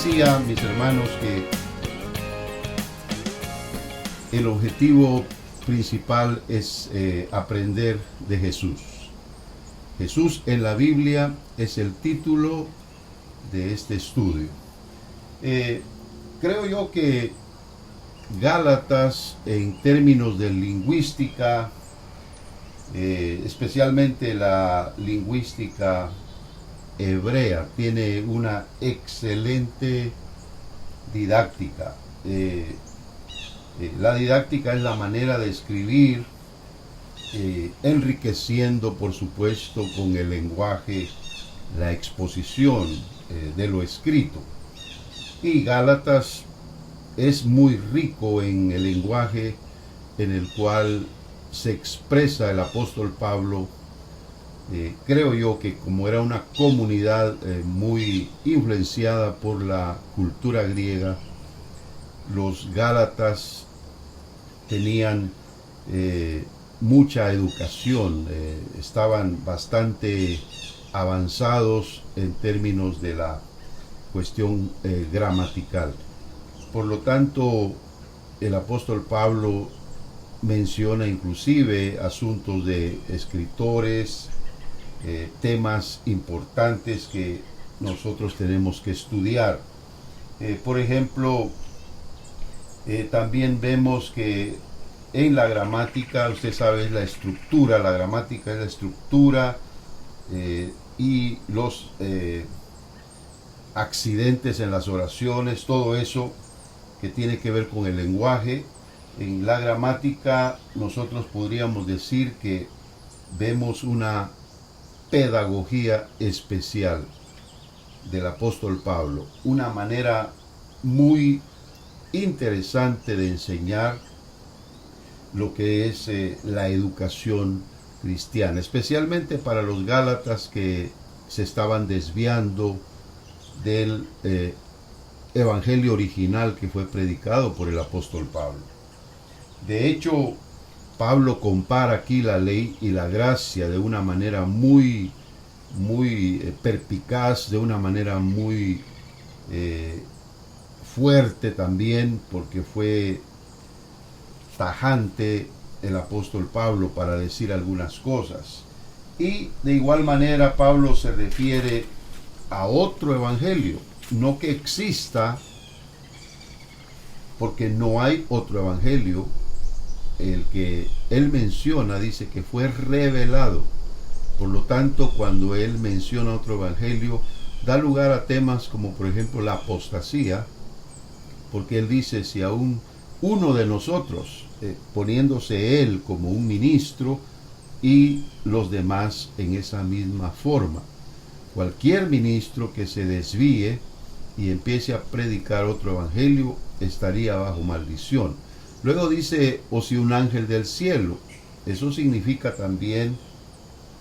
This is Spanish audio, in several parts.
decía, mis hermanos, que el objetivo principal es aprender de Jesús. Jesús en la Biblia es el título de este estudio. Creo yo que Gálatas, en términos de lingüística, especialmente la lingüística hebrea, tiene una excelente didáctica. La didáctica es la manera de escribir, enriqueciendo, por supuesto, con el lenguaje, la exposición de lo escrito. Y Gálatas es muy rico en el lenguaje en el cual se expresa el apóstol Pablo. Creo yo que como era una comunidad muy influenciada por la cultura griega, los Gálatas tenían mucha educación, estaban bastante avanzados en términos de la cuestión gramatical. Por lo tanto, el apóstol Pablo menciona inclusive asuntos de escritores, temas importantes que nosotros tenemos que estudiar. Por ejemplo, también vemos que en la gramática, usted sabe, es la estructura, la gramática es la estructura y los accidentes en las oraciones, todo eso que tiene que ver con el lenguaje. En la gramática nosotros podríamos decir que vemos una pedagogía especial del apóstol Pablo, una manera muy interesante de enseñar lo que es la educación cristiana, especialmente para los gálatas que se estaban desviando del evangelio original que fue predicado por el apóstol Pablo. De hecho, Pablo compara aquí la ley y la gracia de una manera muy perspicaz, de una manera muy fuerte también, porque fue tajante el apóstol Pablo para decir algunas cosas. Y de igual manera Pablo se refiere a otro evangelio, no que exista, porque no hay otro evangelio. El que él menciona dice que fue revelado. Por lo tanto, cuando él menciona otro evangelio, da lugar a temas como por ejemplo la apostasía, porque él dice, si aún uno de nosotros, poniéndose él como un ministro y los demás en esa misma forma, cualquier ministro que se desvíe y empiece a predicar otro evangelio estaría bajo maldición. Luego dice, o si un ángel del cielo. Eso significa también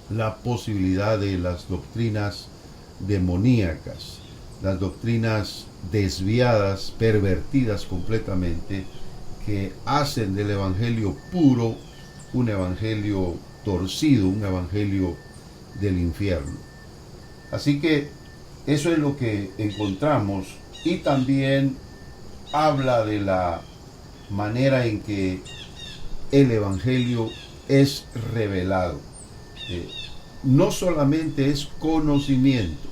la posibilidad de las doctrinas demoníacas, las doctrinas desviadas, pervertidas completamente, que hacen del evangelio puro un evangelio torcido, un evangelio del infierno. Así que eso es lo que encontramos, y también habla de la manera en que el evangelio es revelado. No solamente es conocimiento,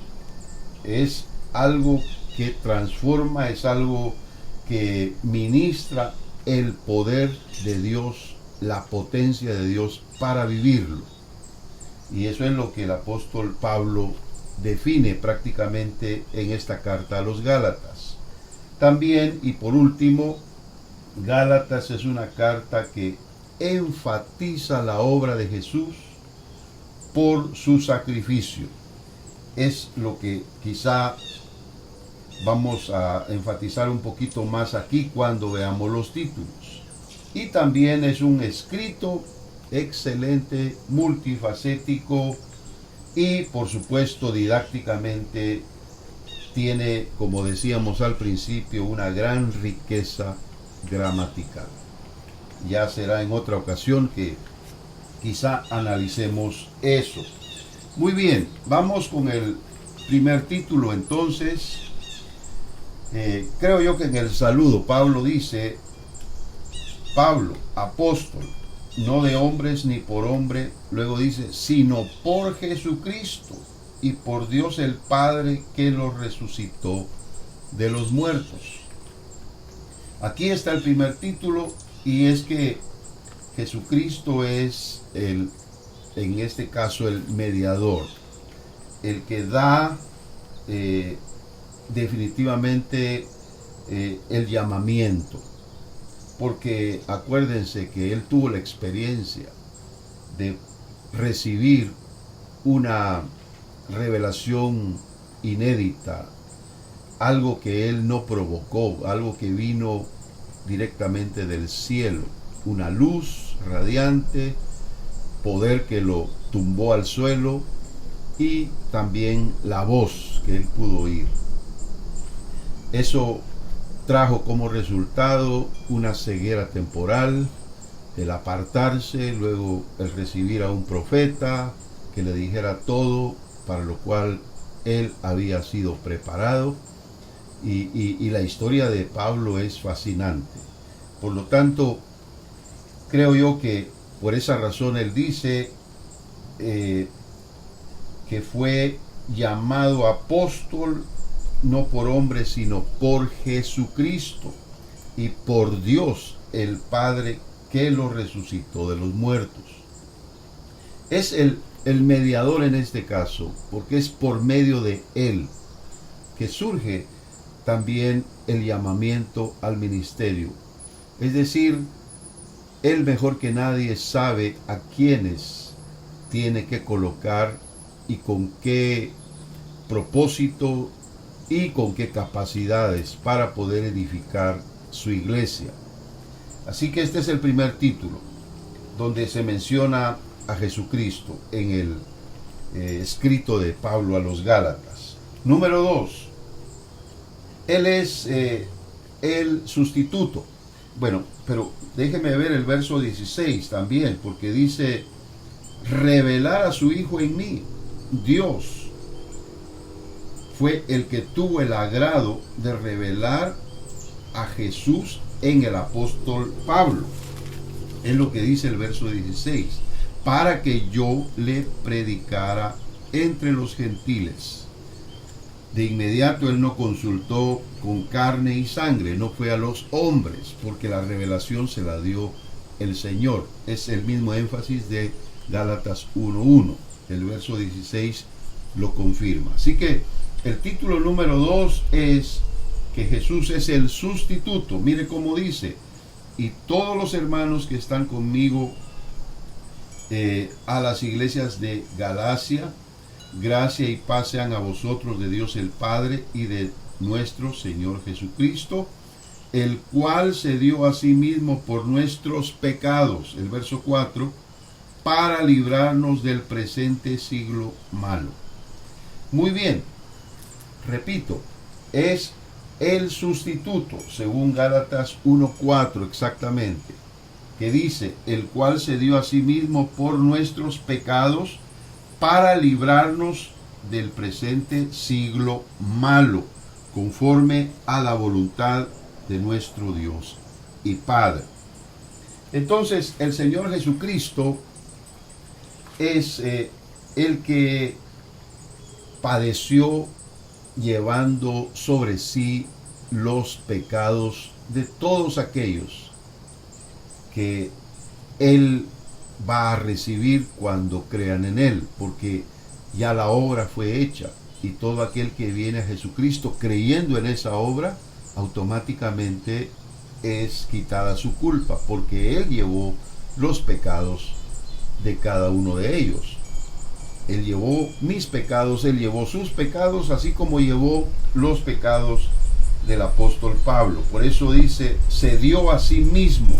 es algo que transforma, es algo que ministra el poder de Dios, la potencia de Dios para vivirlo. Y eso es lo que el apóstol Pablo define prácticamente en esta carta a los Gálatas. También, y por último, Gálatas es una carta que enfatiza la obra de Jesús por su sacrificio. Es lo que quizá vamos a enfatizar un poquito más aquí cuando veamos los títulos. Y también es un escrito excelente, multifacético, y por supuesto didácticamente tiene, como decíamos al principio, una gran riqueza gramatical. Ya será en otra ocasión que quizá analicemos eso. Muy bien, vamos con el primer título entonces. Creo yo que en el saludo Pablo dice: Pablo, apóstol, no de hombres ni por hombre, luego dice, sino por Jesucristo y por Dios el Padre que lo resucitó de los muertos. Aquí está el primer título, y es que Jesucristo es en este caso el mediador, el que da definitivamente el llamamiento. Porque acuérdense que él tuvo la experiencia de recibir una revelación inédita, algo que él no provocó, algo que vino directamente del cielo, una luz radiante, poder que lo tumbó al suelo, y también la voz que él pudo oír. Eso trajo como resultado una ceguera temporal, el apartarse, luego el recibir a un profeta que le dijera todo para lo cual él había sido preparado. Y la historia de Pablo es fascinante. Por lo tanto, creo yo que por esa razón él dice que fue llamado apóstol no por hombre, sino por Jesucristo y por Dios el Padre que lo resucitó de los muertos. Es el mediador en este caso, porque es por medio de él que surge también el llamamiento al ministerio. Es decir, él mejor que nadie sabe a quiénes tiene que colocar y con qué propósito y con qué capacidades para poder edificar su iglesia. Así que este es el primer título, donde se menciona a Jesucristo en el escrito de Pablo a los Gálatas. Número 2, él es el sustituto. Bueno, pero déjeme ver el verso 16 también, porque dice: revelar a su Hijo en mí. Dios fue el que tuvo el agrado de revelar a Jesús en el apóstol Pablo. Es lo que dice el verso 16: para que yo le predicara entre los gentiles. De inmediato él no consultó con carne y sangre, no fue a los hombres, porque la revelación se la dio el Señor. Es el mismo énfasis de Gálatas 1:1. El verso 16 lo confirma. Así que el título número 2 es que Jesús es el sustituto. Mire cómo dice: y todos los hermanos que están conmigo a las iglesias de Galacia, gracia y paz sean a vosotros de Dios el Padre y de nuestro Señor Jesucristo, el cual se dio a sí mismo por nuestros pecados, el verso 4, para librarnos del presente siglo malo. Muy bien, repito, es el sustituto, según Gálatas 1:4 exactamente, que dice: el cual se dio a sí mismo por nuestros pecados para librarnos del presente siglo malo, conforme a la voluntad de nuestro Dios y Padre. Entonces, el Señor Jesucristo es el que padeció llevando sobre sí los pecados de todos aquellos que Él va a recibir cuando crean en Él, porque ya la obra fue hecha, y todo aquel que viene a Jesucristo creyendo en esa obra, automáticamente es quitada su culpa, porque Él llevó los pecados de cada uno de ellos. Él llevó mis pecados, Él llevó sus pecados, así como llevó los pecados del apóstol Pablo. Por eso dice: se dio a sí mismo,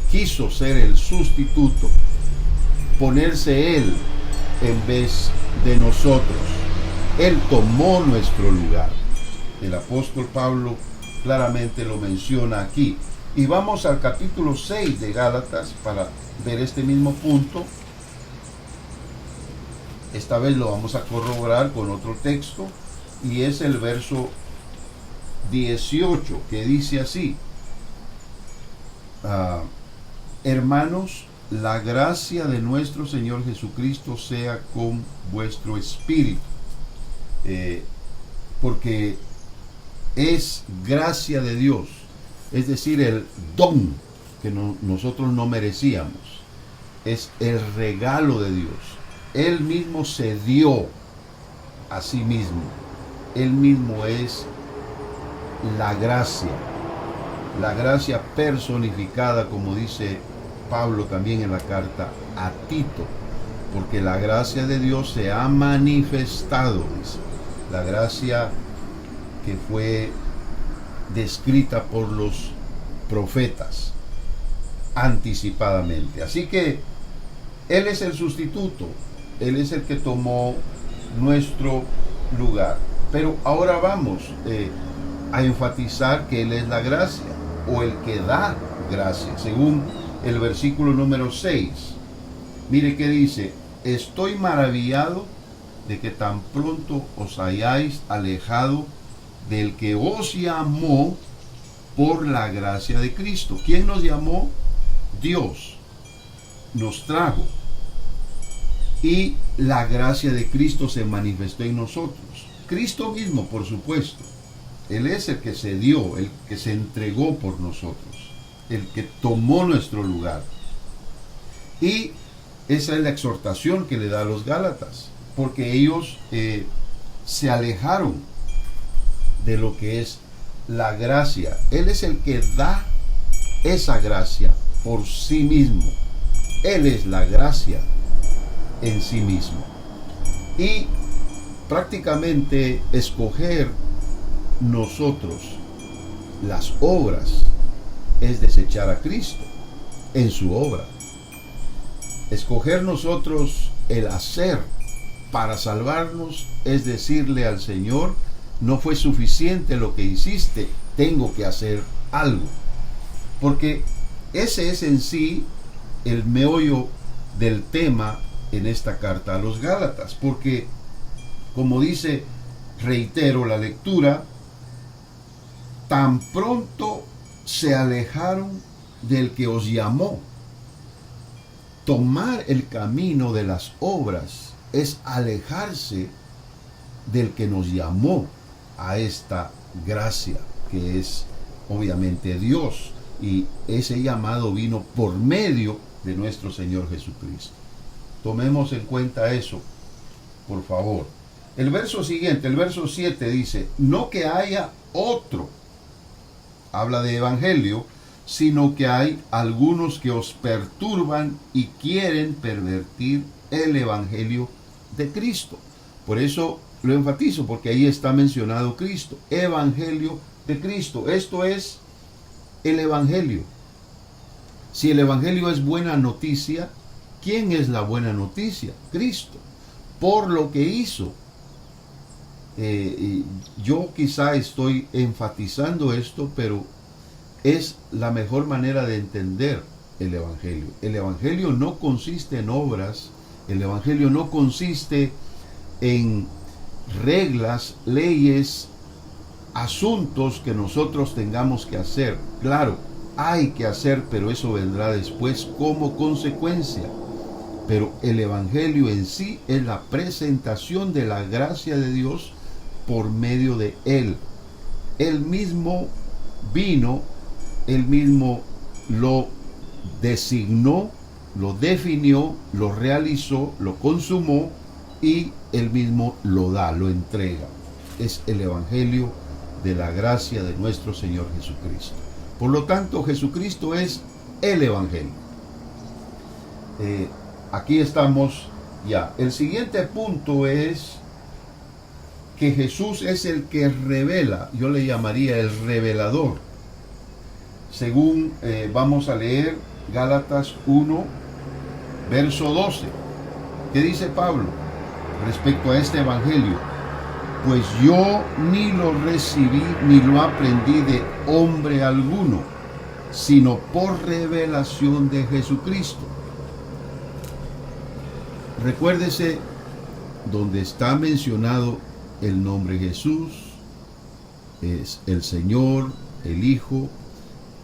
quiso ser el sustituto, ponerse Él en vez de nosotros. Él tomó nuestro lugar. El apóstol Pablo claramente lo menciona aquí. Y vamos al capítulo 6 de Gálatas para ver este mismo punto. Esta vez lo vamos a corroborar con otro texto. y es el verso 18, que dice así: hermanos, la gracia de nuestro Señor Jesucristo sea con vuestro espíritu. Porque es gracia de Dios, es decir, el don que nosotros no merecíamos, es el regalo de Dios. Él mismo se dio a sí mismo. Él mismo es la gracia personificada, como dice Pablo también en la carta a Tito, porque la gracia de Dios se ha manifestado, dice, la gracia que fue descrita por los profetas anticipadamente. Así que Él es el sustituto, Él es el que tomó nuestro lugar. Pero ahora vamos a enfatizar que Él es la gracia, o el que da gracia, según el versículo número 6. Mire que dice: estoy maravillado de que tan pronto os hayáis alejado del que os llamó por la gracia de Cristo. ¿Quién nos llamó? Dios nos trajo, y la gracia de Cristo se manifestó en nosotros. Cristo mismo, por supuesto. Él es el que se dio, el que se entregó por nosotros, el que tomó nuestro lugar. Y esa es la exhortación que le da a los Gálatas, porque ellos se alejaron de lo que es la gracia. Él es el que da esa gracia por sí mismo. Él es la gracia en sí mismo. Y prácticamente escoger nosotros las obras es desechar a Cristo en su obra. Escoger nosotros el hacer para salvarnos es decirle al Señor: no fue suficiente lo que hiciste, tengo que hacer algo. Porque ese es en sí el meollo del tema en esta carta a los Gálatas. Porque, como dice, reitero la lectura: tan pronto se alejaron del que os llamó. Tomar el camino de las obras es alejarse del que nos llamó a esta gracia, que es obviamente Dios, y ese llamado vino por medio de nuestro Señor Jesucristo. Tomemos en cuenta eso, por favor. El verso siguiente, el verso 7 dice: no que haya otro, habla de evangelio, sino que hay algunos que os perturban y quieren pervertir el evangelio de Cristo. Por eso lo enfatizo, porque ahí está mencionado Cristo, evangelio de Cristo. Esto es el evangelio. Si el evangelio es buena noticia, ¿quién es la buena noticia? Cristo, por lo que hizo. Yo quizá estoy enfatizando esto, pero es la mejor manera de entender el evangelio. El evangelio no consiste en obras, el evangelio no consiste en reglas, leyes, asuntos que nosotros tengamos que hacer. Claro, hay que hacer, pero eso vendrá después como consecuencia. Pero el evangelio en sí es la presentación de la gracia de Dios por medio de Él. Él mismo vino, Él mismo lo designó, lo definió, lo realizó, lo consumó, y Él mismo lo da, lo entrega. Es el evangelio de la gracia de nuestro Señor Jesucristo. Por lo tanto, Jesucristo es el evangelio. Aquí estamos ya. El siguiente punto es que Jesús es el que revela. Yo le llamaría el revelador. Según vamos a leer Gálatas 1, verso 12. ¿Qué dice Pablo respecto a este evangelio? Pues yo ni lo recibí ni lo aprendí de hombre alguno, sino por revelación de Jesucristo. Recuérdese donde está mencionado el nombre Jesús, es el Señor, el Hijo,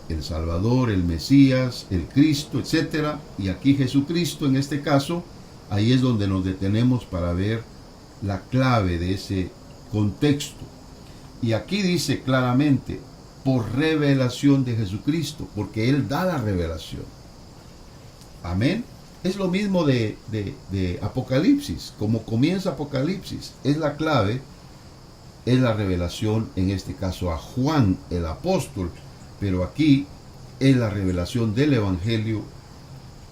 el Salvador, el Mesías, el Cristo, etc. Y aquí Jesucristo, en este caso, ahí es donde nos detenemos para ver la clave de ese contexto. Y aquí dice claramente, por revelación de Jesucristo, porque Él da la revelación. Amén. Es lo mismo de Apocalipsis, como comienza Apocalipsis, es la clave, es la revelación, en este caso a Juan el apóstol, pero aquí es la revelación del Evangelio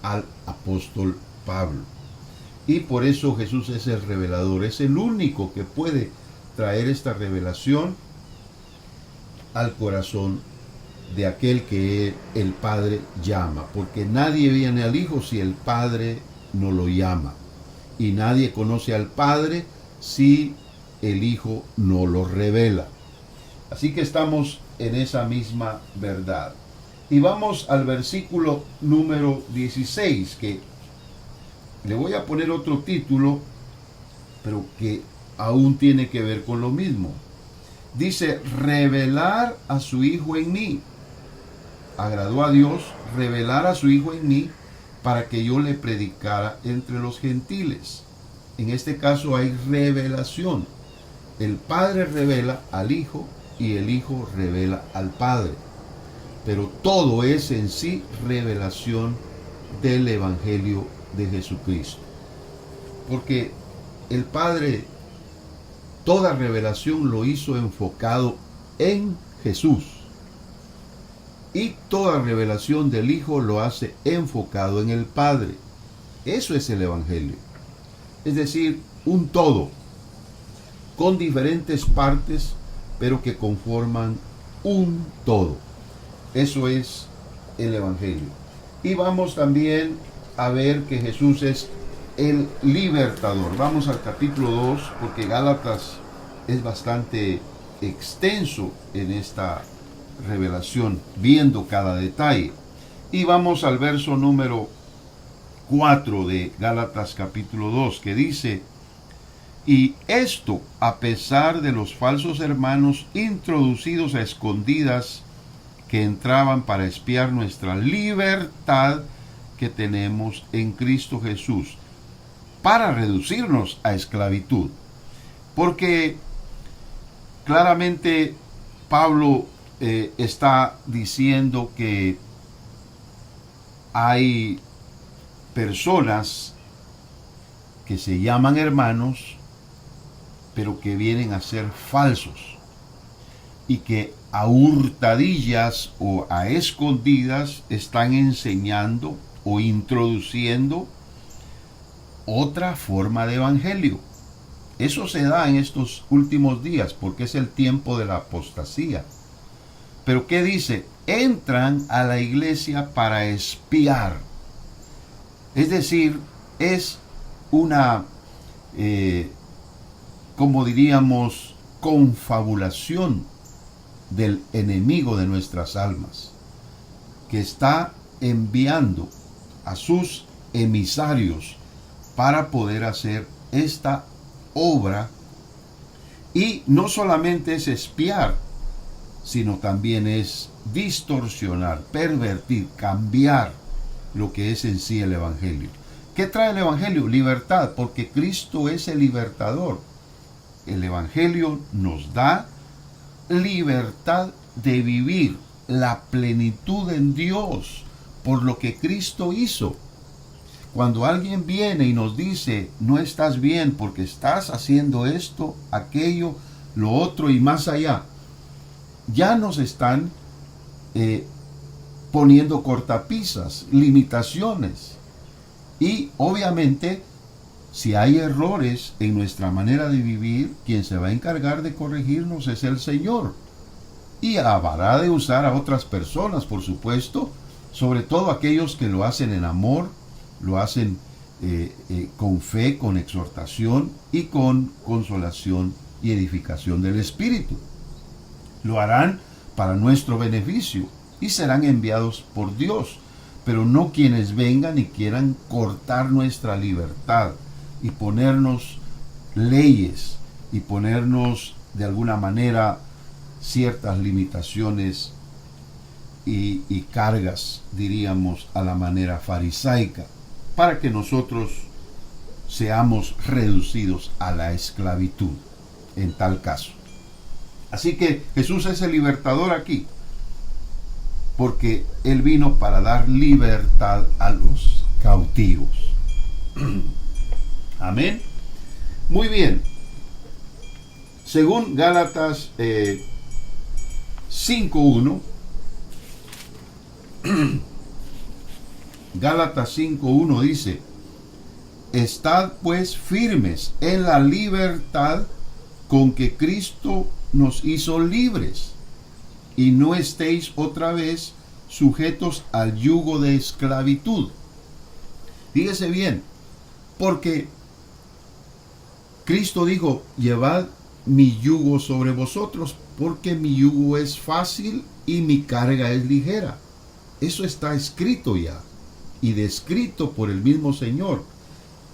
al apóstol Pablo. Y por eso Jesús es el revelador, es el único que puede traer esta revelación al corazón de aquel que el Padre llama, porque nadie viene al Hijo si el Padre no lo llama, y nadie conoce al Padre si el Hijo no lo revela. Así que estamos en esa misma verdad. Y vamos al versículo número 16, que le voy a poner otro título, pero que aún tiene que ver con lo mismo. Dice, revelar a su Hijo en mí. Agradó a Dios revelar a su Hijo en mí para que yo le predicara entre los gentiles. En este caso hay revelación. El Padre revela al Hijo y el Hijo revela al Padre. Pero todo es en sí revelación del Evangelio de Jesucristo. Porque el Padre, toda revelación lo hizo enfocado en Jesús. Y toda revelación del Hijo lo hace enfocado en el Padre. Eso es el Evangelio. Es decir, un todo, con diferentes partes, pero que conforman un todo. Eso es el Evangelio. Y vamos también a ver que Jesús es el libertador. Vamos al capítulo 2, porque Gálatas es bastante extenso en esta revelación, viendo cada detalle. Y vamos al verso número 4 de Gálatas capítulo 2, que dice, y esto a pesar de los falsos hermanos introducidos a escondidas que entraban para espiar nuestra libertad que tenemos en Cristo Jesús, para reducirnos a esclavitud. Porque claramente Pablo está diciendo que hay personas que se llaman hermanos, pero que vienen a ser falsos, y que a hurtadillas o a escondidas están enseñando o introduciendo otra forma de evangelio. Eso se da en estos últimos días porque es el tiempo de la apostasía. Pero ¿qué dice? Entran a la iglesia para espiar. Es decir, es una, como diríamos, confabulación del enemigo de nuestras almas, que está enviando a sus emisarios para poder hacer esta obra. Y no solamente es espiar, sino también es distorsionar, pervertir, cambiar lo que es en sí el Evangelio. ¿Qué trae el Evangelio? Libertad, porque Cristo es el libertador. El Evangelio nos da libertad de vivir la plenitud en Dios por lo que Cristo hizo. Cuando alguien viene y nos dice, no estás bien porque estás haciendo esto, aquello, lo otro y más allá, ya nos están poniendo cortapisas, limitaciones. Y obviamente, si hay errores en nuestra manera de vivir, quien se va a encargar de corregirnos es el Señor. Y habrá de usar a otras personas, por supuesto, sobre todo aquellos que lo hacen en amor, lo hacen con fe, con exhortación y con consolación y edificación del Espíritu. Lo harán para nuestro beneficio y serán enviados por Dios, pero no quienes vengan y quieran cortar nuestra libertad y ponernos leyes y ponernos de alguna manera ciertas limitaciones y cargas, diríamos, a la manera farisaica, para que nosotros seamos reducidos a la esclavitud en tal caso. Así que Jesús es el libertador aquí, porque Él vino para dar libertad a los cautivos. Amén. Muy bien. Según Gálatas 5.1, Gálatas 5.1 dice: estad pues firmes en la libertad con que Cristo nos hizo libres, y no estéis otra vez sujetos al yugo de esclavitud. Fíjese bien, porque Cristo dijo: llevad mi yugo sobre vosotros, porque mi yugo es fácil y mi carga es ligera. Eso está escrito ya y descrito por el mismo Señor.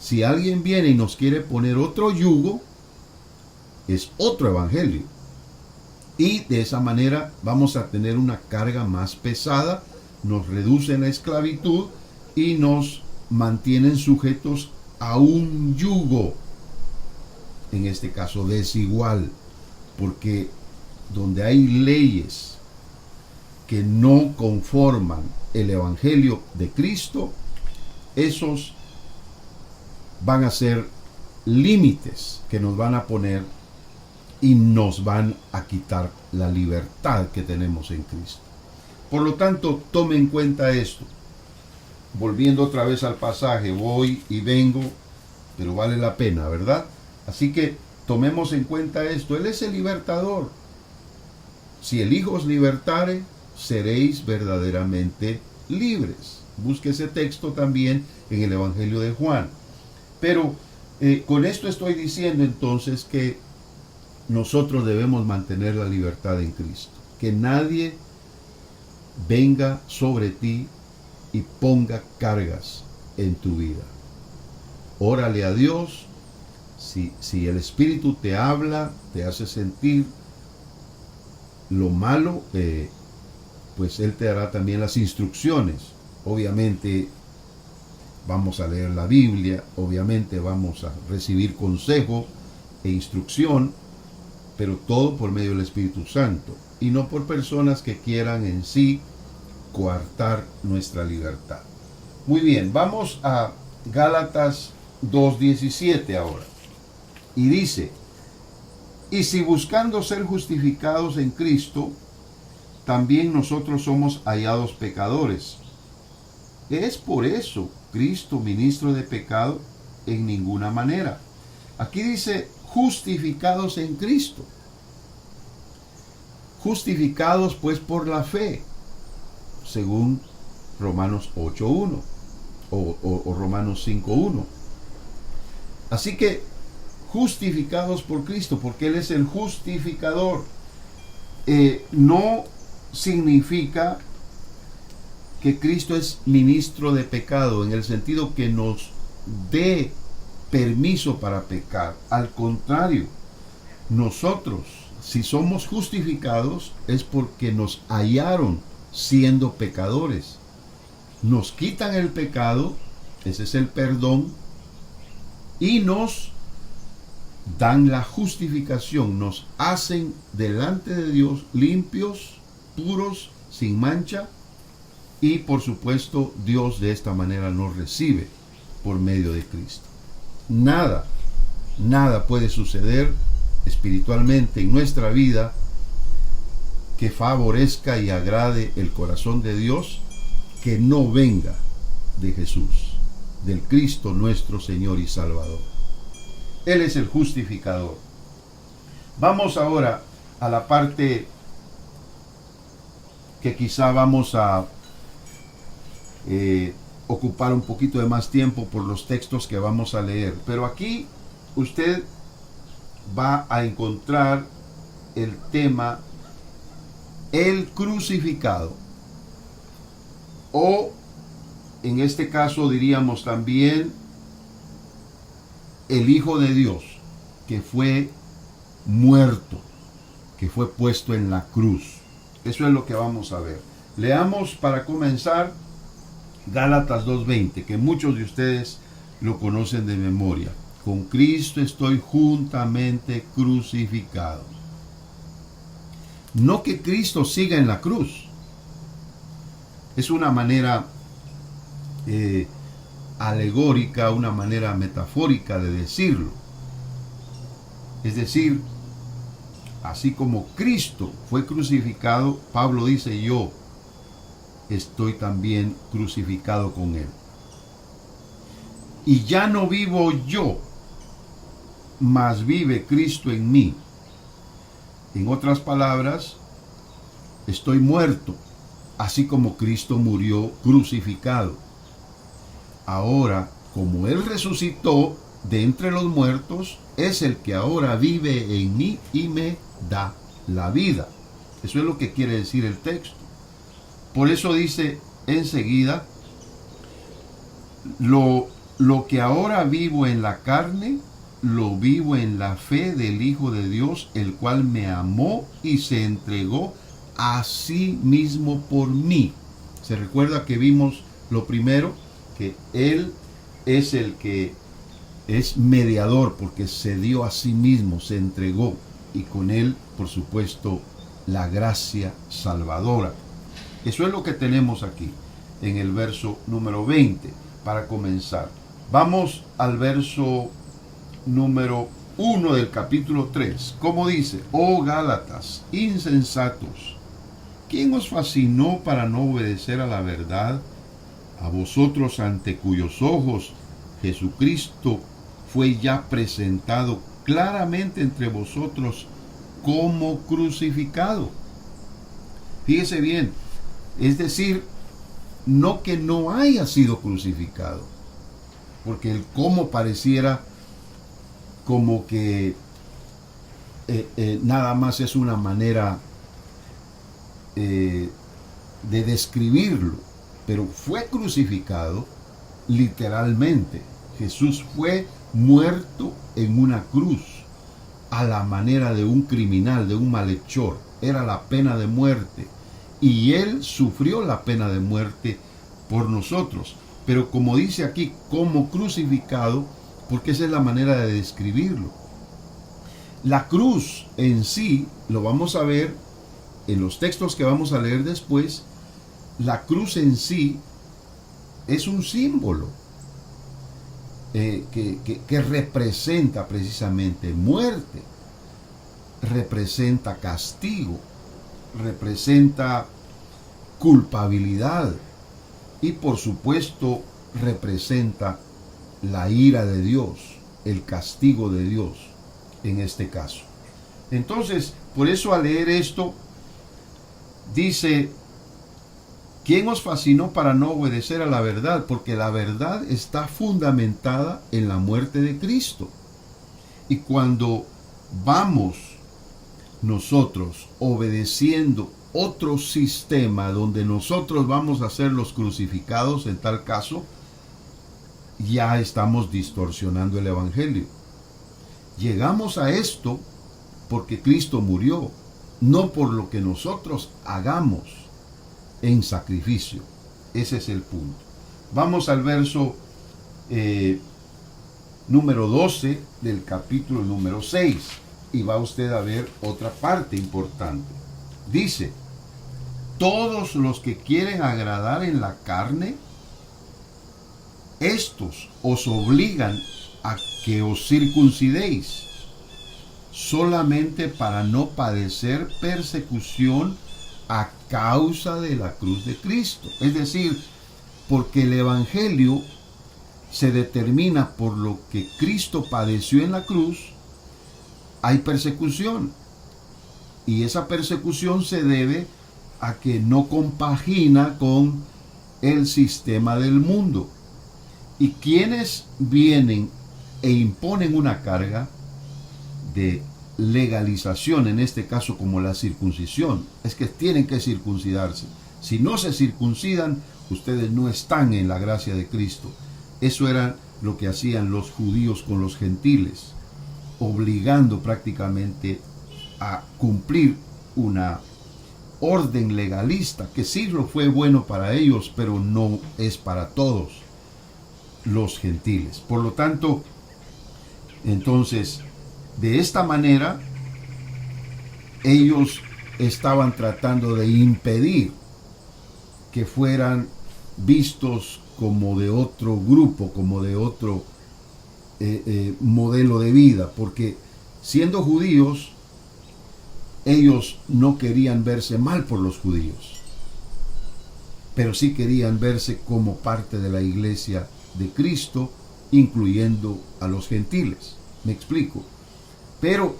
Si alguien viene y nos quiere poner otro yugo, es otro evangelio. Y de esa manera vamos a tener una carga más pesada, nos reduce la esclavitud y nos mantienen sujetos a un yugo, en este caso desigual, porque donde hay leyes que no conforman el evangelio de Cristo, esos van a ser límites que nos van a poner y nos van a quitar la libertad que tenemos en Cristo. Por lo tanto, tome en cuenta esto. Volviendo otra vez al pasaje, voy y vengo, pero vale la pena, ¿verdad? Así que tomemos en cuenta esto. Él es el libertador. Si el Hijo os libertare, seréis verdaderamente libres. Busque ese texto también en el Evangelio de Juan. Pero con esto estoy diciendo entonces que nosotros debemos mantener la libertad en Cristo. Que nadie venga sobre ti y ponga cargas en tu vida. Órale a Dios. Si el Espíritu te habla, te hace sentir lo malo, pues Él te dará también las instrucciones. Obviamente vamos a leer la Biblia, obviamente vamos a recibir consejo e instrucción, pero todo por medio del Espíritu Santo y no por personas que quieran en sí coartar nuestra libertad. Muy bien, vamos a Gálatas 2:17 ahora. Y dice: y si buscando ser justificados en Cristo, también nosotros somos hallados pecadores. ¿Es por eso Cristo ministro de pecado? En ninguna manera. Aquí dice justificados en Cristo. Justificados pues por la fe, según Romanos 8.1 o Romanos 5.1. Así que justificados por Cristo, porque Él es el justificador. No significa que Cristo es ministro de pecado en el sentido que nos dé permiso para pecar. Al contrario, nosotros, si somos justificados, es porque nos hallaron siendo pecadores. Nos quitan el pecado, ese es el perdón, y nos dan la justificación, nos hacen delante de Dios limpios, puros, sin mancha, y por supuesto Dios de esta manera nos recibe por medio de Cristo. Nada puede suceder espiritualmente en nuestra vida que favorezca y agrade el corazón de Dios que no venga de Jesús, del Cristo nuestro Señor y Salvador. Él es el justificador. Vamos ahora a la parte que quizá vamos a ocupar un poquito de más tiempo por los textos que vamos a leer. Pero aquí usted va a encontrar el tema el crucificado, o en este caso diríamos también el Hijo de Dios, que fue muerto, que fue puesto en la cruz. Eso es lo que vamos a ver. Leamos para comenzar Gálatas 2:20, que muchos de ustedes lo conocen de memoria. Con Cristo estoy juntamente crucificado. No que Cristo siga en la cruz. Es una manera alegórica, una manera metafórica de decirlo. Es decir, así como Cristo fue crucificado, Pablo dice, yo estoy también crucificado con él. Y ya no vivo yo, mas vive Cristo en mí. En otras palabras, estoy muerto, así como Cristo murió crucificado. Ahora, como Él resucitó de entre los muertos, es el que ahora vive en mí y me da la vida. Eso es lo que quiere decir el texto. Por eso dice enseguida, lo que ahora vivo en la carne, lo vivo en la fe del Hijo de Dios, el cual me amó y se entregó a sí mismo por mí. Se recuerda que vimos lo primero, que Él es el que es mediador, porque se dio a sí mismo, se entregó, y con Él, por supuesto, la gracia salvadora. Eso es lo que tenemos aquí, en el verso número 20, para comenzar. Vamos al verso número 1 del capítulo 3. ¿Cómo dice? Oh Gálatas, insensatos, ¿quién os fascinó para no obedecer a la verdad? A vosotros ante cuyos ojos Jesucristo fue ya presentado claramente entre vosotros como crucificado. Fíjese bien, es decir, no que no haya sido crucificado, porque el cómo pareciera como que nada más es una manera de describirlo, pero fue crucificado literalmente. Jesús fue muerto en una cruz a la manera de un criminal, de un malhechor. Era la pena de muerte y Él sufrió la pena de muerte por nosotros. Pero como dice aquí, como crucificado, porque esa es la manera de describirlo. La cruz en sí, lo vamos a ver en los textos que vamos a leer después, la cruz en sí es un símbolo que representa precisamente muerte, representa castigo, representa culpabilidad y por supuesto representa la ira de Dios, el castigo de Dios en este caso. Entonces, por eso al leer esto, dice, ¿quién os fascinó para no obedecer a la verdad? Porque la verdad está fundamentada en la muerte de Cristo. Y cuando vamos nosotros obedeciendo otro sistema donde nosotros vamos a ser los crucificados, en tal caso, ya estamos distorsionando el Evangelio. Llegamos a esto porque Cristo murió, no por lo que nosotros hagamos en sacrificio. Ese es el punto. Vamos al verso número 12 del capítulo número 6 y va usted a ver otra parte importante. Dice, todos los que quieren agradar en la carne, estos os obligan a que os circuncidéis, solamente para no padecer persecución a causa de la cruz de Cristo. Es decir, porque el Evangelio se determina por lo que Cristo padeció en la cruz, hay persecución. Y esa persecución se debe a que no compagina con el sistema del mundo. Y quienes vienen e imponen una carga de legalización, en este caso como la circuncisión, es que tienen que circuncidarse. Si no se circuncidan, ustedes no están en la gracia de Cristo. Eso era lo que hacían los judíos con los gentiles. obligando prácticamente a cumplir una orden legalista, que sí lo fue bueno para ellos, pero no es para todos los gentiles. Por lo tanto, entonces, de esta manera, ellos estaban tratando de impedir que fueran vistos como de otro grupo, como de otro modelo de vida, porque siendo judíos, ellos no querían verse mal por los judíos, pero sí querían verse como parte de la iglesia de Cristo, incluyendo a los gentiles. ¿Me explico? Pero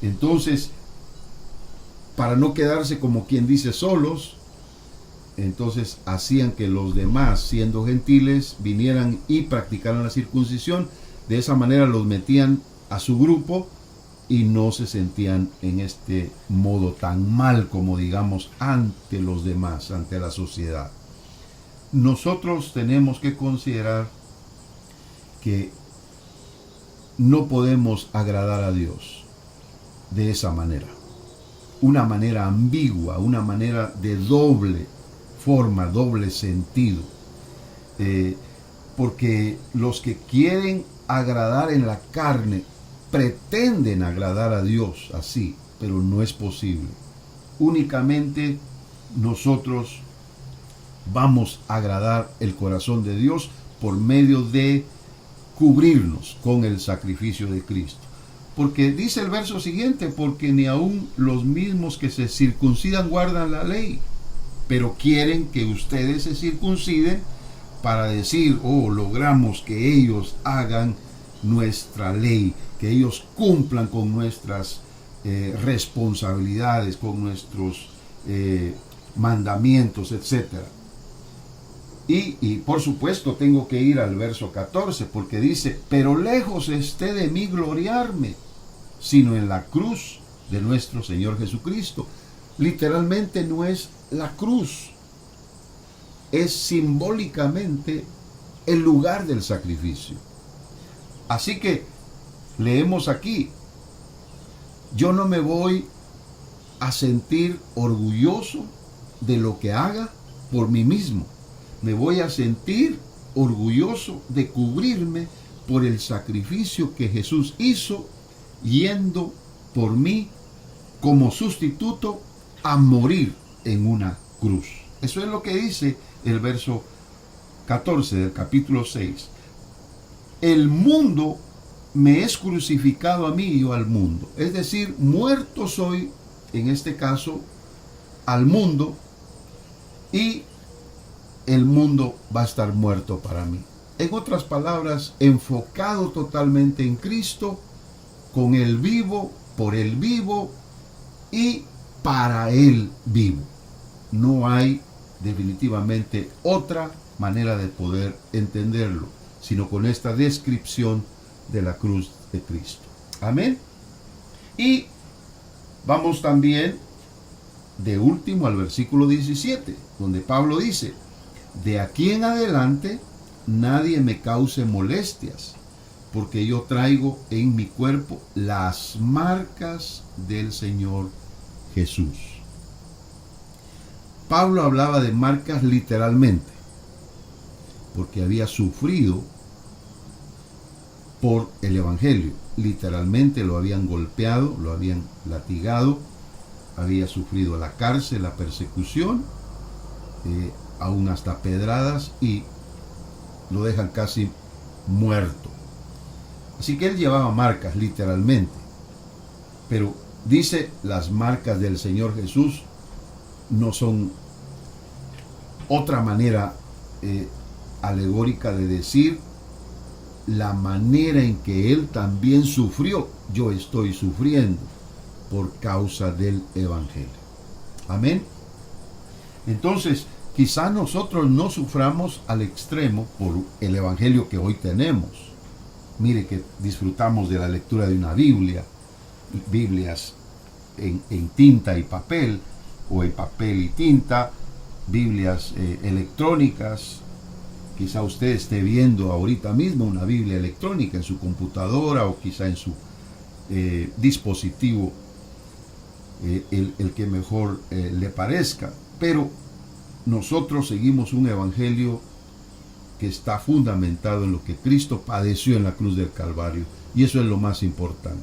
entonces, para no quedarse como quien dice solos, entonces hacían que los demás, siendo gentiles, vinieran y practicaran la circuncisión. De esa manera los metían a su grupo y no se sentían en este modo tan mal como, digamos, ante los demás, ante la sociedad. Nosotros tenemos que considerar que no podemos agradar a Dios de esa manera. Una manera ambigua, una manera de doble forma, doble sentido. Porque los que quieren agradar en la carne pretenden agradar a Dios así, pero no es posible. Únicamente nosotros vamos a agradar el corazón de Dios por medio de cubrirnos con el sacrificio de Cristo. Porque dice el verso siguiente, porque ni aun los mismos que se circuncidan guardan la ley, pero quieren que ustedes se circunciden para decir, oh, logramos que ellos hagan nuestra ley, que ellos cumplan con nuestras responsabilidades, con nuestros mandamientos, etc. Y por supuesto tengo que ir al verso 14, porque dice, pero lejos esté de mí gloriarme, sino en la cruz de nuestro Señor Jesucristo. Literalmente no es la cruz, es simbólicamente el lugar del sacrificio. Así que leemos aquí, yo no me voy a sentir orgulloso de lo que haga por mí mismo. Me voy a sentir orgulloso de cubrirme por el sacrificio que Jesús hizo, yendo por mí como sustituto a morir en una cruz. Eso es lo que dice el verso 14 del capítulo 6. El mundo me es crucificado a mí y yo al mundo. Es decir, muerto soy, en este caso, al mundo, y el mundo va a estar muerto para mí. En otras palabras, enfocado totalmente en Cristo, con el vivo, por el vivo y para el vivo. No hay definitivamente otra manera de poder entenderlo, sino con esta descripción de la cruz de Cristo. Amén. Y vamos también de último al versículo 17, donde Pablo dice, de aquí en adelante nadie me cause molestias, porque yo traigo en mi cuerpo las marcas del Señor Jesús. Pablo hablaba de marcas literalmente, porque había sufrido por el Evangelio. Literalmente lo habían golpeado, lo habían latigado, había sufrido la cárcel, la persecución, aún hasta pedradas, y lo dejan casi muerto. Así que él llevaba marcas literalmente, pero dice, las marcas del Señor Jesús no son otra manera alegórica de decir la manera en que él también sufrió. Yo estoy sufriendo por causa del Evangelio. Amén. Entonces, quizá nosotros no suframos al extremo por el Evangelio que hoy tenemos. Mire que disfrutamos de la lectura de una Biblia, Biblias en tinta y papel, o en papel y tinta, Biblias electrónicas. Quizá usted esté viendo ahorita mismo una Biblia electrónica en su computadora, o quizá en su dispositivo el que mejor le parezca, pero nosotros seguimos un evangelio que está fundamentado en lo que Cristo padeció en la cruz del Calvario, y eso es lo más importante.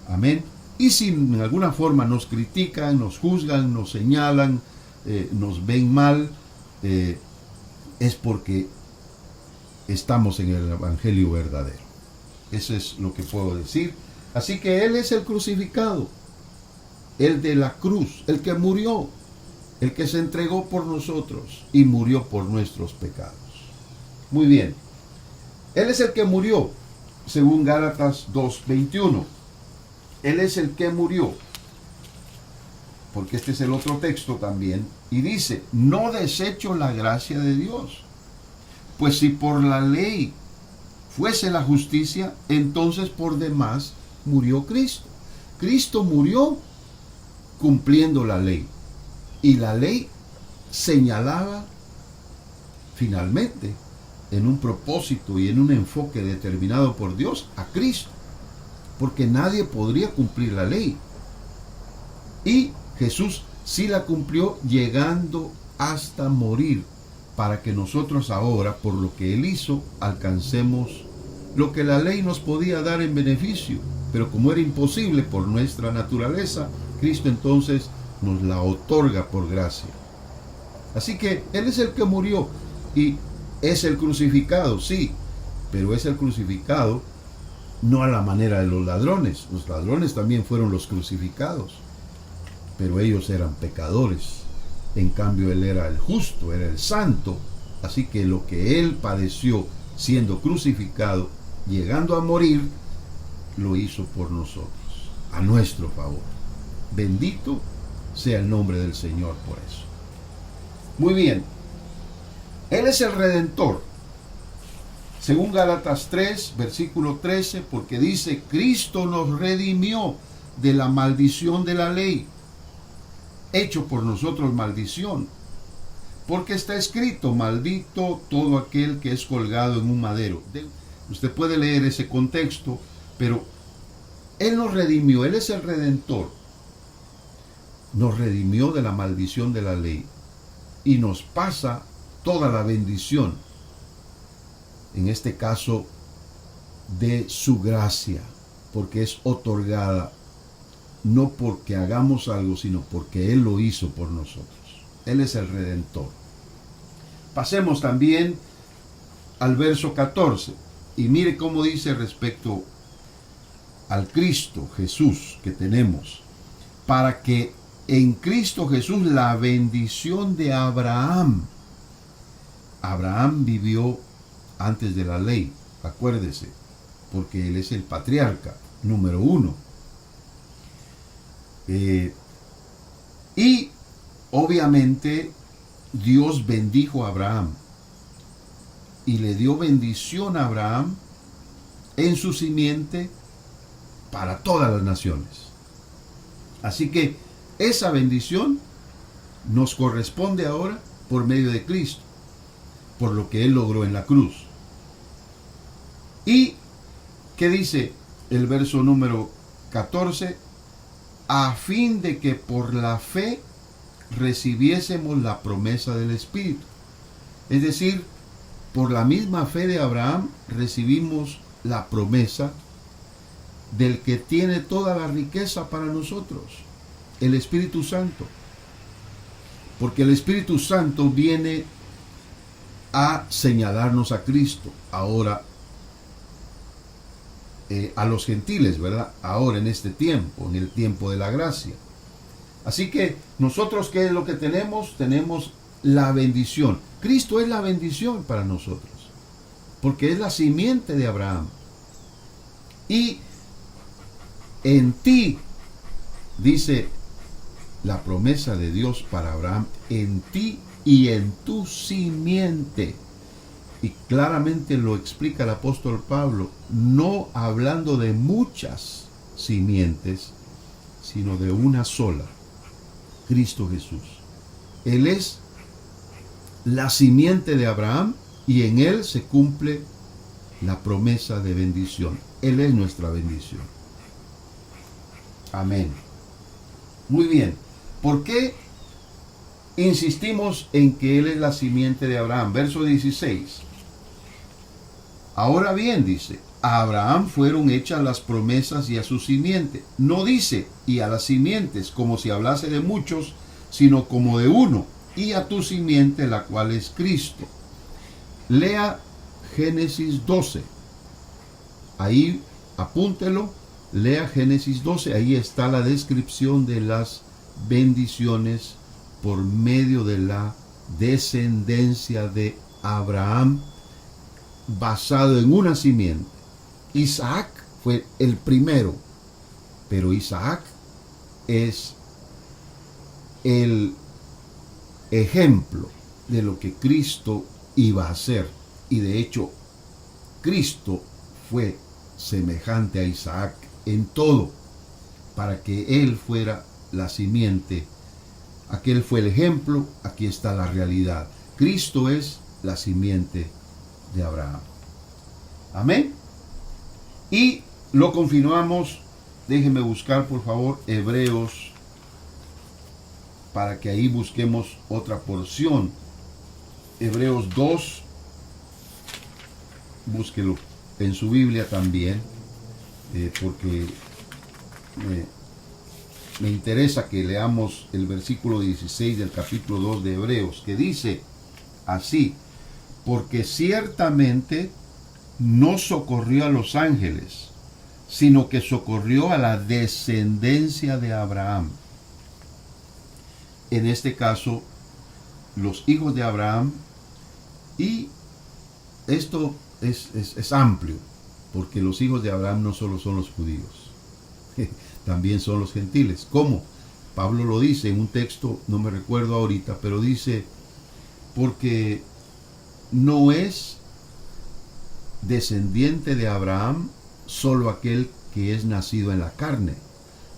Amén. Y si en alguna forma nos critican, nos juzgan, nos señalan, nos ven mal, es porque estamos en el evangelio verdadero. Eso es lo que puedo decir. Así que Él es el crucificado, el de la cruz, el que murió, el que se entregó por nosotros y murió por nuestros pecados. Muy bien. Él es el que murió, según Gálatas 2:21. Él es el que murió, porque este es el otro texto también, y dice, no desecho la gracia de Dios, pues si por la ley fuese la justicia, entonces por demás murió Cristo. Cristo murió cumpliendo la ley, y la ley señalaba finalmente en un propósito y en un enfoque determinado por Dios a Cristo, porque nadie podría cumplir la ley. Y Jesús sí la cumplió, llegando hasta morir, para que nosotros ahora, por lo que Él hizo, alcancemos lo que la ley nos podía dar en beneficio, pero como era imposible por nuestra naturaleza, Cristo entonces nos la otorga por gracia. Así que Él es el que murió y es el crucificado, sí, pero es el crucificado no a la manera de los ladrones. Los ladrones también fueron los crucificados, pero ellos eran pecadores. En cambio, Él era el justo, era el santo. Así que lo que Él padeció siendo crucificado, llegando a morir, lo hizo por nosotros, a nuestro favor. Bendito sea el nombre del Señor por eso. Muy bien. Él es el Redentor. Según Gálatas 3, versículo 13, porque dice, Cristo nos redimió de la maldición de la ley, hecho por nosotros maldición, porque está escrito, maldito todo aquel que es colgado en un madero. Usted puede leer ese contexto, pero Él nos redimió, Él es el Redentor. Nos redimió de la maldición de la ley y nos pasa toda la bendición, en este caso de su gracia, porque es otorgada no porque hagamos algo, sino porque Él lo hizo por nosotros. Él es el Redentor. Pasemos también al verso 14 y mire cómo dice respecto al Cristo Jesús que tenemos, para que en Cristo Jesús la bendición de Abraham. Abraham vivió antes de la ley, acuérdese, porque él es el patriarca número 1. Y obviamente Dios bendijo a Abraham y le dio bendición a Abraham en su simiente para todas las naciones. Así que esa bendición nos corresponde ahora por medio de Cristo, por lo que Él logró en la cruz. ¿Y qué dice el verso número 14? A fin de que por la fe recibiésemos la promesa del Espíritu. Es decir, por la misma fe de Abraham recibimos la promesa del que tiene toda la riqueza para nosotros, el Espíritu Santo. Porque el Espíritu Santo viene a señalarnos a Cristo, ahora a los gentiles, ¿verdad? Ahora en este tiempo, en el tiempo de la gracia. Así que nosotros, ¿qué es lo que tenemos? Tenemos la bendición. Cristo es la bendición para nosotros, porque es la simiente de Abraham. Y en ti, dice la promesa de Dios para Abraham, en ti y en tu simiente. Y claramente lo explica el apóstol Pablo, no hablando de muchas simientes, sino de una sola, Cristo Jesús. Él es la simiente de Abraham y en Él se cumple la promesa de bendición. Él es nuestra bendición. Amén. Muy bien. ¿Por qué insistimos en que Él es la simiente de Abraham? Verso 16. Ahora bien, dice, a Abraham fueron hechas las promesas y a su simiente. No dice, y a las simientes, como si hablase de muchos, sino como de uno, y a tu simiente, la cual es Cristo. Lea Génesis 12. Ahí apúntelo, lea Génesis 12, ahí está la descripción de las bendiciones por medio de la descendencia de Abraham, basado en una simiente. Isaac fue el primero, pero Isaac es el ejemplo de lo que Cristo iba a hacer. Y de hecho, Cristo fue semejante a Isaac en todo, para que él fuera la simiente. Aquel fue el ejemplo, aquí está la realidad. Cristo es la simiente de Abraham. Amén. Y lo continuamos. Déjenme buscar, por favor, Hebreos, para que ahí busquemos otra porción. Hebreos 2, búsquelo en su Biblia también, porque me interesa que leamos el versículo 16 del capítulo 2 de Hebreos, que dice así: porque ciertamente no socorrió a los ángeles, sino que socorrió a la descendencia de Abraham. En este caso, los hijos de Abraham, y esto es amplio, porque los hijos de Abraham no solo son los judíos, también son los gentiles. ¿Cómo? Pablo lo dice en un texto, no me recuerdo ahorita, pero dice, porque no es descendiente de Abraham solo aquel que es nacido en la carne,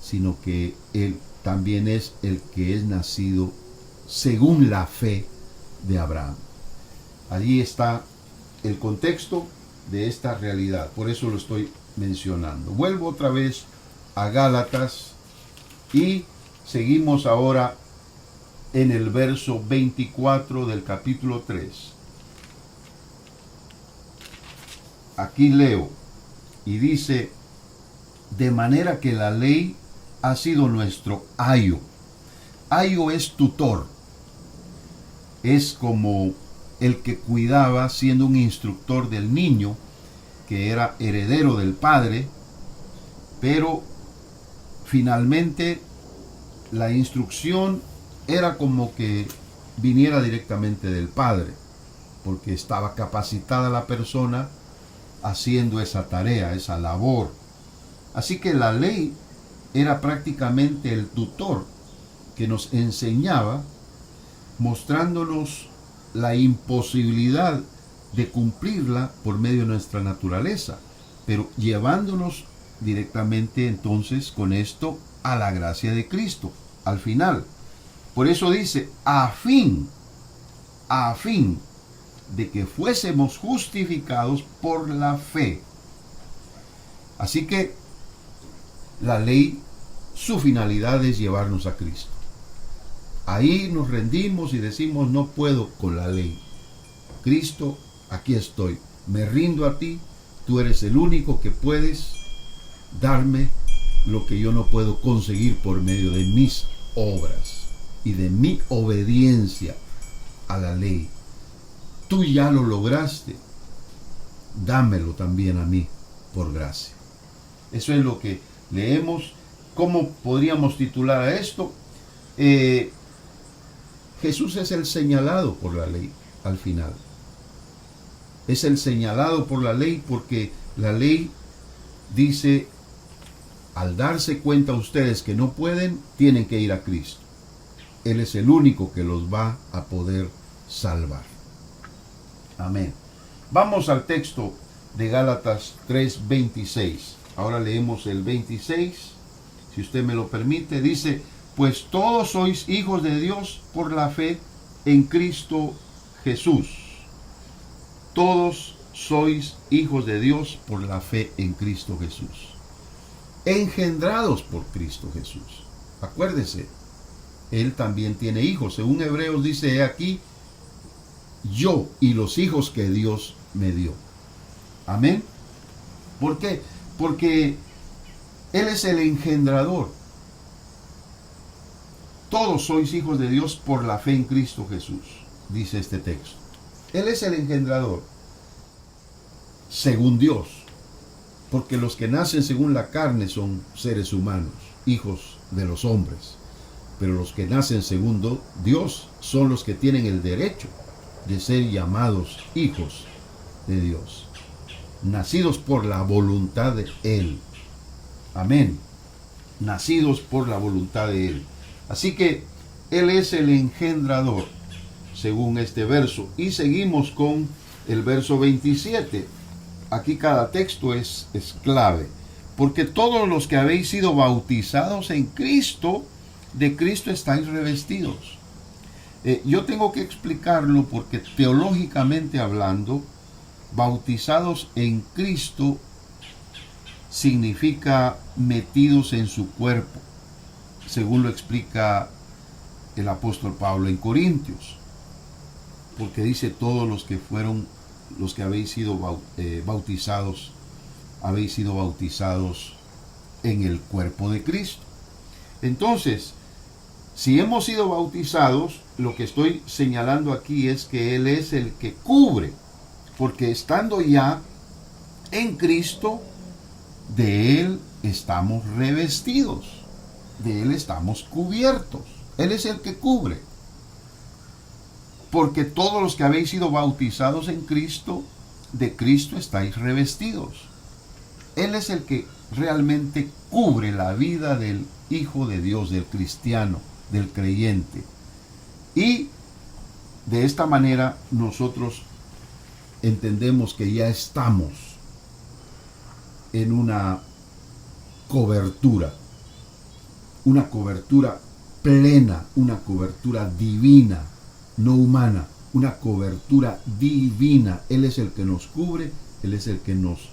sino que él también es el que es nacido según la fe de Abraham. Allí está el contexto de esta realidad, por eso lo estoy mencionando. Vuelvo otra vez a Gálatas y seguimos ahora en el verso 24 del capítulo 3. Aquí leo y dice: de manera que la ley ha sido nuestro ayo. Ayo es tutor, es como el que cuidaba, siendo un instructor del niño, que era heredero del padre, pero finalmente la instrucción era como que viniera directamente del padre, porque estaba capacitada la persona haciendo esa tarea, esa labor. Así que la ley era prácticamente el tutor que nos enseñaba, mostrándonos la imposibilidad de cumplirla por medio de nuestra naturaleza, pero llevándonos directamente entonces con esto a la gracia de Cristo al final. Por eso dice, a fin de que fuésemos justificados por la fe. Así que la ley, su finalidad es llevarnos a Cristo. Ahí nos rendimos y decimos, no puedo con la ley. Cristo, aquí estoy, me rindo a ti, tú eres el único que puedes darme lo que yo no puedo conseguir por medio de mis obras y de mi obediencia a la ley. Tú ya lo lograste, dámelo también a mí por gracia. Eso es lo que leemos. ¿Cómo podríamos titular a esto? Jesús es el señalado por la ley al final. Es el señalado por la ley porque la ley dice, al darse cuenta ustedes que no pueden, tienen que ir a Cristo. Él es el único que los va a poder salvar. Amén. Vamos al texto de Gálatas 3:26. Ahora leemos el 26, si usted me lo permite. Dice, pues todos sois hijos de Dios por la fe en Cristo Jesús. Todos sois hijos de Dios por la fe en Cristo Jesús. engendrados por Cristo Jesús. Acuérdese, Él también tiene hijos. Según Hebreos dice, he aquí, yo y los hijos que Dios me dio. Amén. ¿Por qué? Porque Él es el engendrador. Todos sois hijos de Dios por la fe en Cristo Jesús, dice este texto. Él es el engendrador, según Dios, porque los que nacen según la carne son seres humanos, hijos de los hombres, pero los que nacen según Dios son los que tienen el derecho de ser llamados hijos de Dios, nacidos por la voluntad de Él. Amén. Nacidos por la voluntad de Él. Así que Él es el engendrador, según este verso. Y seguimos con el verso 27. Aquí cada texto es clave. Porque todos los que habéis sido bautizados en Cristo, de Cristo estáis revestidos. Yo tengo que explicarlo porque teológicamente hablando, bautizados en Cristo significa metidos en su cuerpo, según lo explica el apóstol Pablo en Corintios, porque dice todos los que habéis sido bautizados en el cuerpo de Cristo. Entonces, si hemos sido bautizados, lo que estoy señalando aquí es que Él es el que cubre, porque estando ya en Cristo, de Él estamos revestidos, de Él estamos cubiertos. Él es el que cubre. Porque todos los que habéis sido bautizados en Cristo, de Cristo estáis revestidos. Él es el que realmente cubre la vida del Hijo de Dios, del cristiano, del creyente. Y de esta manera nosotros entendemos que ya estamos en una cobertura plena, una cobertura divina, no humana, una cobertura divina. Él es el que nos cubre, Él es el que nos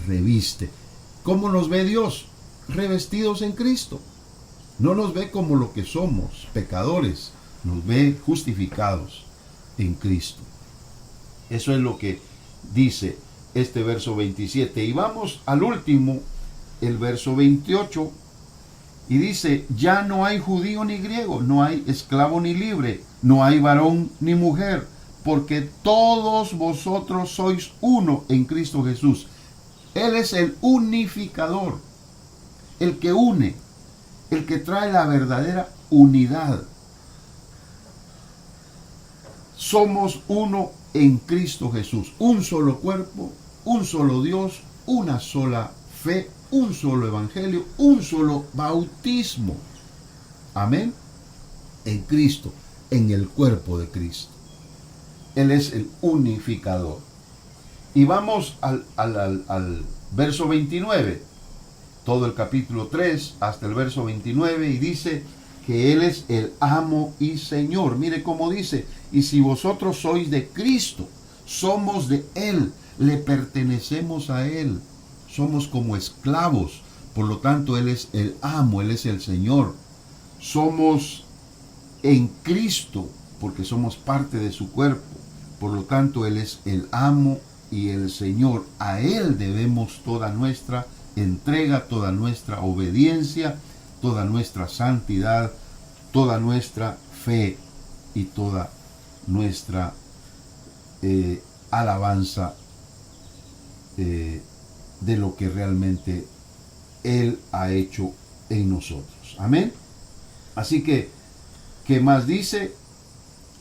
reviste. ¿Cómo nos ve Dios? Revestidos en Cristo. No nos ve como lo que somos, pecadores, nos ve justificados en Cristo. Eso es lo que dice este verso 27. Y vamos al último, el verso 28. Y dice, ya no hay judío ni griego, no hay esclavo ni libre, no hay varón ni mujer, porque todos vosotros sois uno en Cristo Jesús. Él es el unificador, el que une, el que trae la verdadera unidad. Somos uno en Cristo Jesús, un solo cuerpo, un solo Dios, una sola fe, un solo evangelio, un solo bautismo. Amén. En Cristo, en el cuerpo de Cristo. Él es el unificador. Y vamos al verso 29. Todo el capítulo 3 hasta el verso 29. Y dice que Él es el amo y Señor. Mire cómo dice. Y si vosotros sois de Cristo, somos de Él, le pertenecemos a Él. Somos como esclavos, por lo tanto Él es el amo, Él es el Señor. Somos en Cristo, porque somos parte de su cuerpo, por lo tanto Él es el amo y el Señor. A Él debemos toda nuestra entrega, toda nuestra obediencia, toda nuestra santidad, toda nuestra fe y toda nuestra alabanza de lo que realmente Él ha hecho en nosotros. Amén. Así que, ¿qué más dice?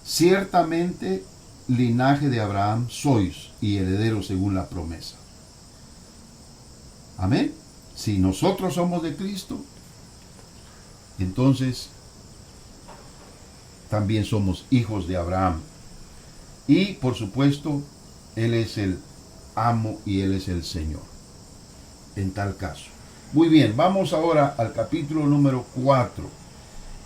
Ciertamente, linaje de Abraham sois y herederos según la promesa. Amén. Si nosotros somos de Cristo, entonces también somos hijos de Abraham. Y, por supuesto, Él es el amo y Él es el Señor. En tal caso. Muy bien, vamos ahora al capítulo número 4.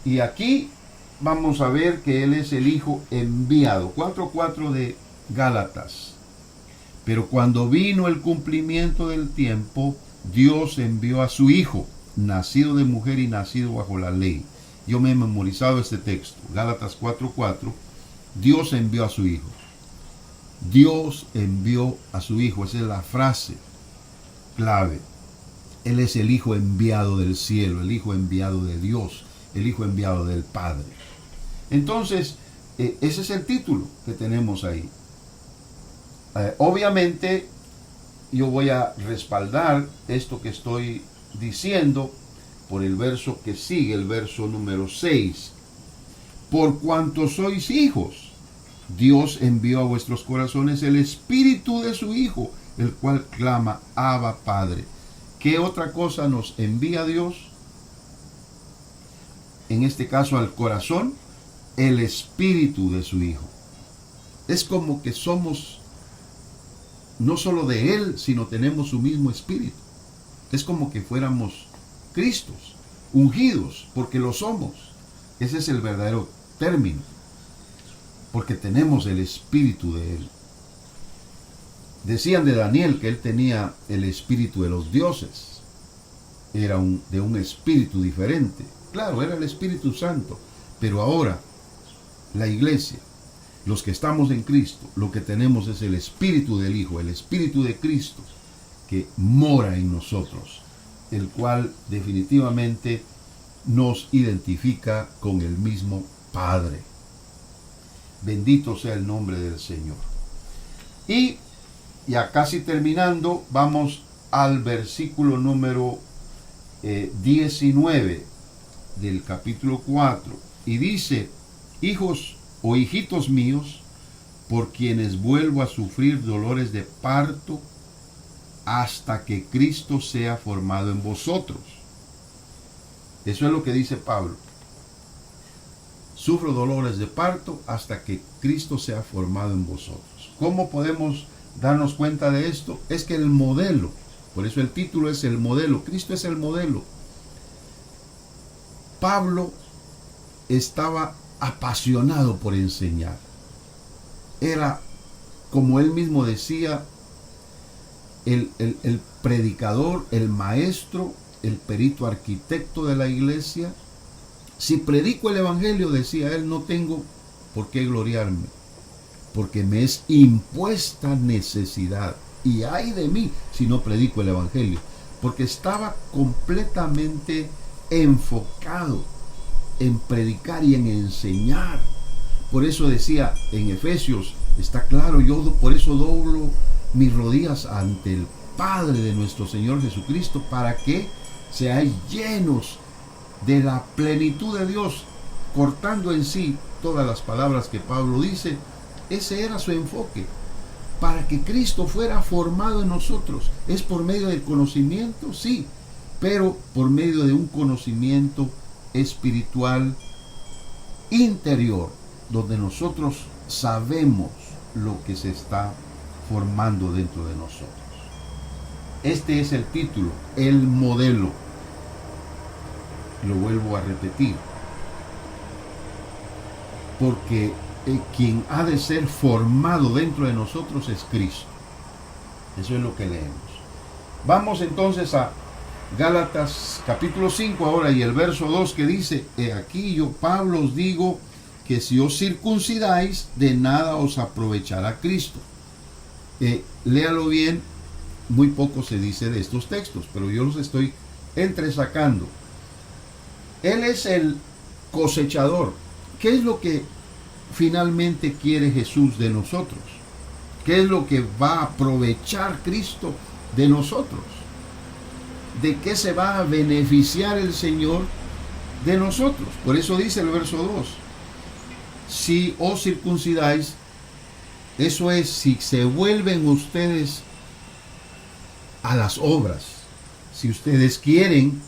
Y aquí vamos a ver que Él es el Hijo enviado. 4:4 de Gálatas. Pero cuando vino el cumplimiento del tiempo, Dios envió a su Hijo, nacido de mujer y nacido bajo la ley. Yo me he memorizado este texto, Gálatas 4:4. Dios envió a su Hijo. Dios envió a su Hijo. Esa es la frase clave. Él es el Hijo enviado del cielo, el Hijo enviado de Dios, el Hijo enviado del Padre. Entonces, ese es el título que tenemos ahí. Obviamente, yo voy a respaldar esto que estoy diciendo por el verso que sigue, el verso número 6. Por cuanto sois hijos, Dios envió a vuestros corazones el Espíritu de su Hijo, el cual clama, Abba, Padre. ¿Qué otra cosa nos envía Dios? En este caso al corazón, el Espíritu de su Hijo. Es como que somos no solo de Él, sino tenemos su mismo Espíritu. Es como que fuéramos Cristos, ungidos, porque lo somos. Ese es el verdadero término, porque tenemos el Espíritu de Él. Decían de Daniel que él tenía el espíritu de los dioses. Era de un espíritu diferente. Claro, era el Espíritu Santo. Pero ahora, la iglesia, los que estamos en Cristo, lo que tenemos es el Espíritu del Hijo, el Espíritu de Cristo, que mora en nosotros, el cual definitivamente nos identifica con el mismo Padre. Bendito sea el nombre del Señor. Y ya casi terminando, vamos al versículo número 19 del capítulo 4. Y dice, hijos o hijitos míos, por quienes vuelvo a sufrir dolores de parto hasta que Cristo sea formado en vosotros. Eso es lo que dice Pablo. Sufro dolores de parto hasta que Cristo sea formado en vosotros. ¿Cómo podemos darnos cuenta de esto? Es que el modelo, por eso el título es el modelo, Cristo es el modelo. Pablo estaba apasionado por enseñar. Era, como él mismo decía, el predicador, el maestro, el perito arquitecto de la iglesia. Si predico el evangelio, decía él, no tengo por qué gloriarme, porque me es impuesta necesidad. Y ay de mí si no predico el evangelio, porque estaba completamente enfocado en predicar y en enseñar. Por eso decía en Efesios, está claro, yo por eso doblo mis rodillas ante el Padre de nuestro Señor Jesucristo, para que seáis llenos de la plenitud de Dios, cortando en sí todas las palabras que Pablo dice. Ese era su enfoque, para que Cristo fuera formado en nosotros. ¿Es por medio del conocimiento? Sí, pero por medio de un conocimiento espiritual interior, donde nosotros sabemos lo que se está formando dentro de nosotros. Este es el título, el modelo. Lo vuelvo a repetir, porque quien ha de ser formado dentro de nosotros es Cristo. Eso es lo que leemos. Vamos entonces a Gálatas capítulo 5 ahora, y el verso 2, que dice, aquí yo, Pablo, os digo que si os circuncidáis, de nada os aprovechará Cristo. Léalo bien, muy poco se dice de estos textos, pero yo los estoy entresacando. Él es el cosechador. ¿Qué es lo que finalmente quiere Jesús de nosotros? ¿Qué es lo que va a aprovechar Cristo de nosotros? ¿De qué se va a beneficiar el Señor de nosotros? Por eso dice el verso 2, si os circuncidáis, eso es, si se vuelven ustedes a las obras, si ustedes quieren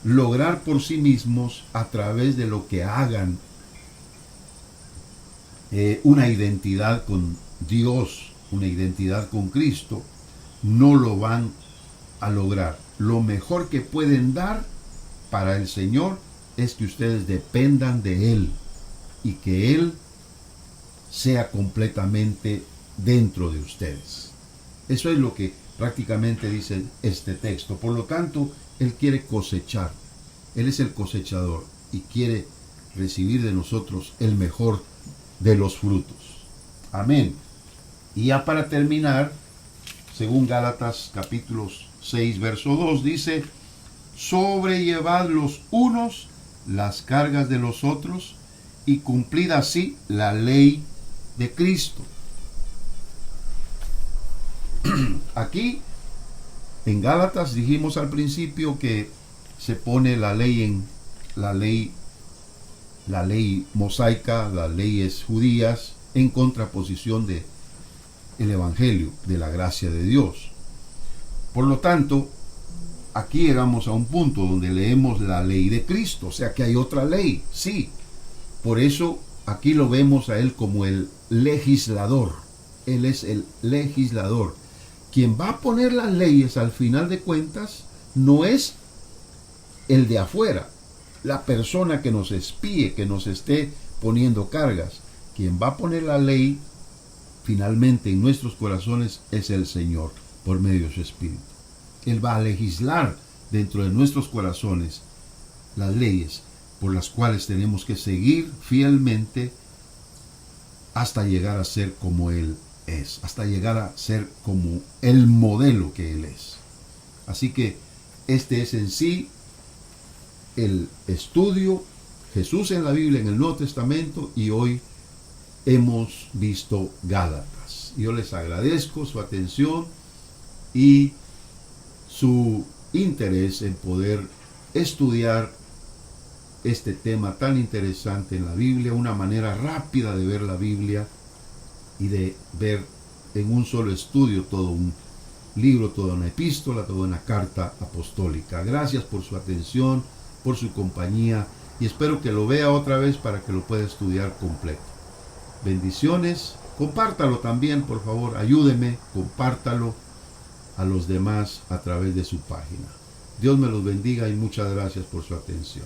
lograr por sí mismos, a través de lo que hagan, una identidad con Dios, una identidad con Cristo, no lo van a lograr. Lo mejor que pueden dar para el Señor es que ustedes dependan de Él y que Él sea completamente dentro de ustedes. Eso es lo que prácticamente dice este texto. Por lo tanto, Él quiere cosechar. Él es el cosechador y quiere recibir de nosotros el mejor de los frutos. Amén. Y ya para terminar, según Gálatas capítulo 6, verso 2, dice: sobrellevad los unos las cargas de los otros y cumplid así la ley de Cristo. Aquí en Gálatas dijimos al principio que se pone la ley mosaica, las leyes judías, en contraposición de el evangelio de la gracia de Dios. Por lo tanto, aquí llegamos a un punto donde leemos la ley de Cristo, o sea que hay otra ley, sí. Por eso aquí lo vemos a Él como el legislador. Él es el legislador. Quien va a poner las leyes al final de cuentas no es el de afuera, la persona que nos espíe, que nos esté poniendo cargas. Quien va a poner la ley finalmente en nuestros corazones es el Señor, por medio de su Espíritu. Él va a legislar dentro de nuestros corazones las leyes por las cuales tenemos que seguir fielmente hasta llegar a ser como Él es, hasta llegar a ser como el modelo que Él es. Así que este es en sí el estudio, Jesús en la Biblia, en el Nuevo Testamento, y hoy hemos visto Gálatas. Yo les agradezco su atención y su interés en poder estudiar este tema tan interesante en la Biblia, una manera rápida de ver la Biblia y de ver en un solo estudio todo un libro, toda una epístola, toda una carta apostólica. Gracias por su atención, por su compañía, y espero que lo vea otra vez para que lo pueda estudiar completo. Bendiciones. Compártalo también, por favor, ayúdeme, compártalo a los demás a través de su página. Dios me los bendiga y muchas gracias por su atención.